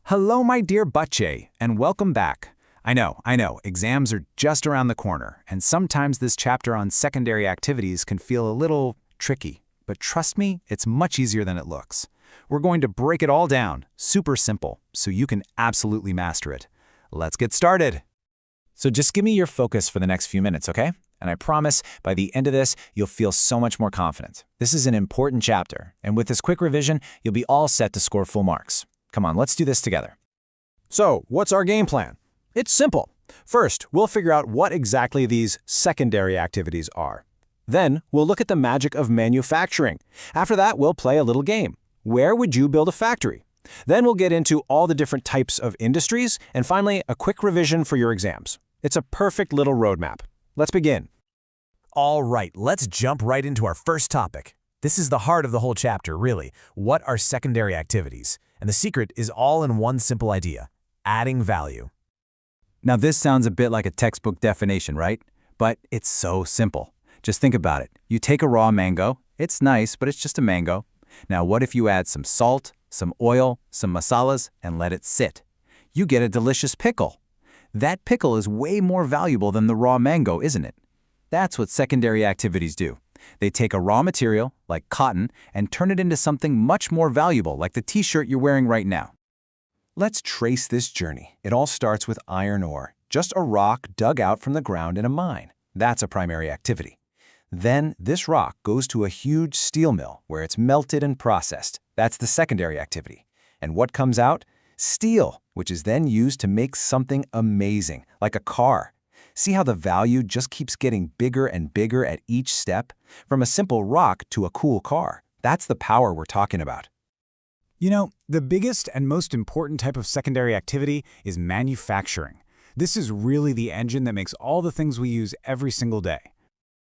Hello, my dear Butche, and welcome back. I know, exams are just around the corner, and sometimes this chapter on secondary activities can feel a little tricky. But trust me, it's much easier than it looks. We're going to break it all down, super simple, so you can absolutely master it. Let's get started. So just give me your focus for the next few minutes, okay? And I promise, by the end of this, you'll feel so much more confident. This is an important chapter, and with this quick revision, you'll be all set to score full marks. Come on, let's do this together. So, what's our game plan? It's simple. First, we'll figure out what exactly these secondary activities are. Then, we'll look at the magic of manufacturing. After that, we'll play a little game. Where would you build a factory? Then we'll get into all the different types of industries, and finally, a quick revision for your exams. It's a perfect little roadmap. Let's begin. All right, let's jump right into our first topic. This is the heart of the whole chapter, really. What are secondary activities? And the secret is all in one simple idea: adding value. Now this sounds a bit like a textbook definition, right? But it's so simple. Just think about it. You take a raw mango. It's nice, but it's just a mango. Now what if you add some salt, some oil, some masalas, and let it sit? You get a delicious pickle. That pickle is way more valuable than the raw mango, isn't it? That's what secondary activities do. They take a raw material, like cotton, and turn it into something much more valuable, like the t-shirt you're wearing right now. Let's trace this journey. It all starts with iron ore, just a rock dug out from the ground in a mine. That's a primary activity. Then this rock goes to a huge steel mill where it's melted and processed. That's the secondary activity. And what comes out? Steel, which is then used to make something amazing, like a car. See how the value just keeps getting bigger and bigger at each step? From a simple rock to a cool car. That's the power we're talking about. You know, the biggest and most important type of secondary activity is manufacturing. This is really the engine that makes all the things we use every single day.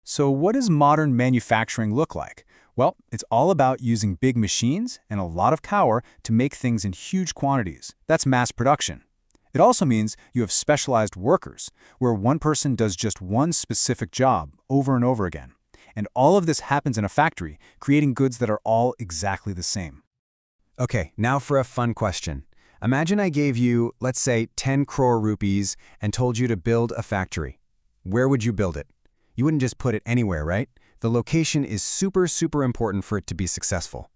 So what does modern manufacturing look like? Well, it's all about using big machines and a lot of power to make things in huge quantities. That's mass production. It also means you have specialized workers, where one person does just one specific job over and over again. And all of this happens in a factory, creating goods that are all exactly the same. Okay, now for a fun question. Imagine I gave you, let's say, 10 crore rupees and told you to build a factory. Where would you build it? You wouldn't just put it anywhere, right? The location is super important for it to be successful.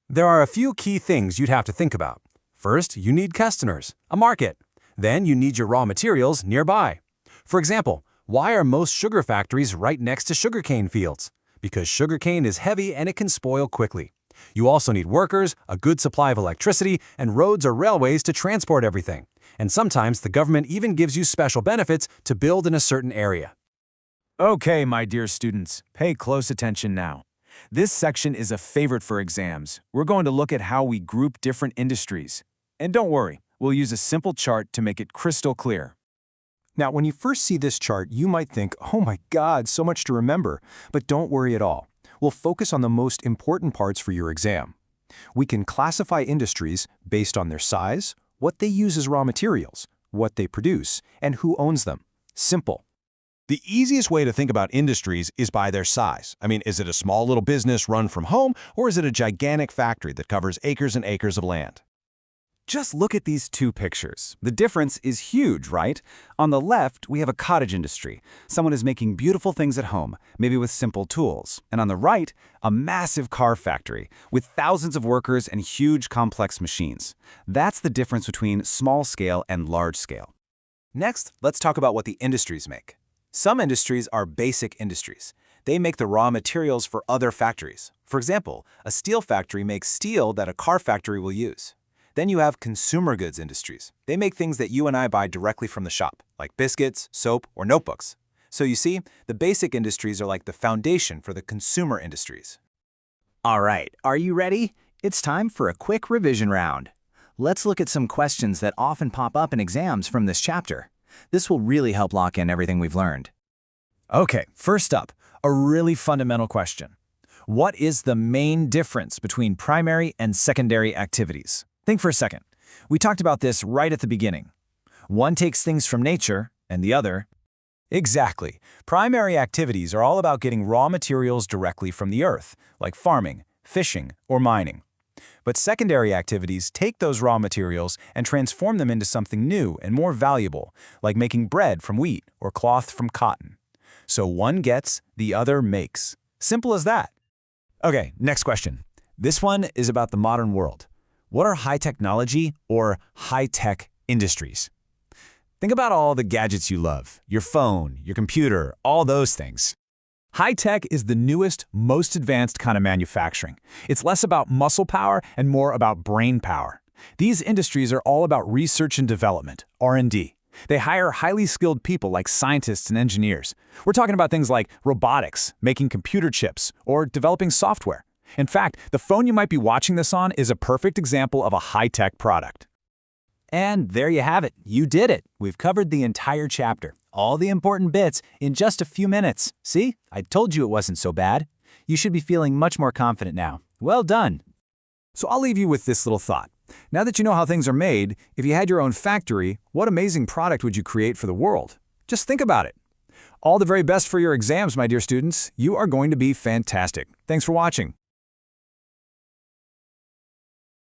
There are a few key things you'd have to think about. First, you need customers, a market. Then you need your raw materials nearby. For example, why are most sugar factories right next to sugarcane fields? Because sugarcane is heavy and it can spoil quickly. You also need workers, a good supply of electricity, and roads or railways to transport everything. And sometimes the government even gives you special benefits to build in a certain area. Okay, my dear students, pay close attention now. This section is a favorite for exams. We're going to look at how we group different industries. And don't worry, we'll use a simple chart to make it crystal clear. Now, when you first see this chart, you might think, oh my God, so much to remember. But don't worry at all. We'll focus on the most important parts for your exam. We can classify industries based on their size, what they use as raw materials, what they produce, and who owns them. Simple. The easiest way to think about industries is by their size. I mean, is it a small little business run from home, or is it a gigantic factory that covers acres and acres of land? Just look at these two pictures. The difference is huge, right? On the left, we have a cottage industry. Someone is making beautiful things at home, maybe with simple tools. And on the right, a massive car factory with thousands of workers and huge complex machines. That's the difference between small scale and large scale. Next, let's talk about what the industries make. Some industries are basic industries. They make the raw materials for other factories. For example, a steel factory makes steel that a car factory will use. Then you have consumer goods industries. They make things that you and I buy directly from the shop, like biscuits, soap, or notebooks. So you see, the basic industries are like the foundation for the consumer industries. All right, are you ready? It's time for a quick revision round. Let's look at some questions that often pop up in exams from this chapter. This will really help lock in everything we've learned. Okay, first up, a really fundamental question. What is the main difference between primary and secondary activities? Think for a second. We talked about this right at the beginning. One takes things from nature, and the other... Exactly. Primary activities are all about getting raw materials directly from the earth, like farming, fishing, or mining. But secondary activities take those raw materials and transform them into something new and more valuable, like making bread from wheat or cloth from cotton. So one gets, the other makes. Simple as that. Okay, next question. This one is about the modern world. What are high technology or high-tech industries? Think about all the gadgets you love, your phone, your computer, all those things. High-tech is the newest, most advanced kind of manufacturing. It's less about muscle power and more about brain power. These industries are all about research and development, R&D. They hire highly skilled people like scientists and engineers. We're talking about things like robotics, making computer chips, or developing software. In fact, the phone you might be watching this on is a perfect example of a high-tech product. And there you have it. You did it. We've covered the entire chapter, all the important bits, in just a few minutes. See? I told you it wasn't so bad. You should be feeling much more confident now. Well done. So I'll leave you with this little thought. Now that you know how things are made, if you had your own factory, what amazing product would you create for the world? Just think about it. All the very best for your exams, my dear students. You are going to be fantastic. Thanks for watching.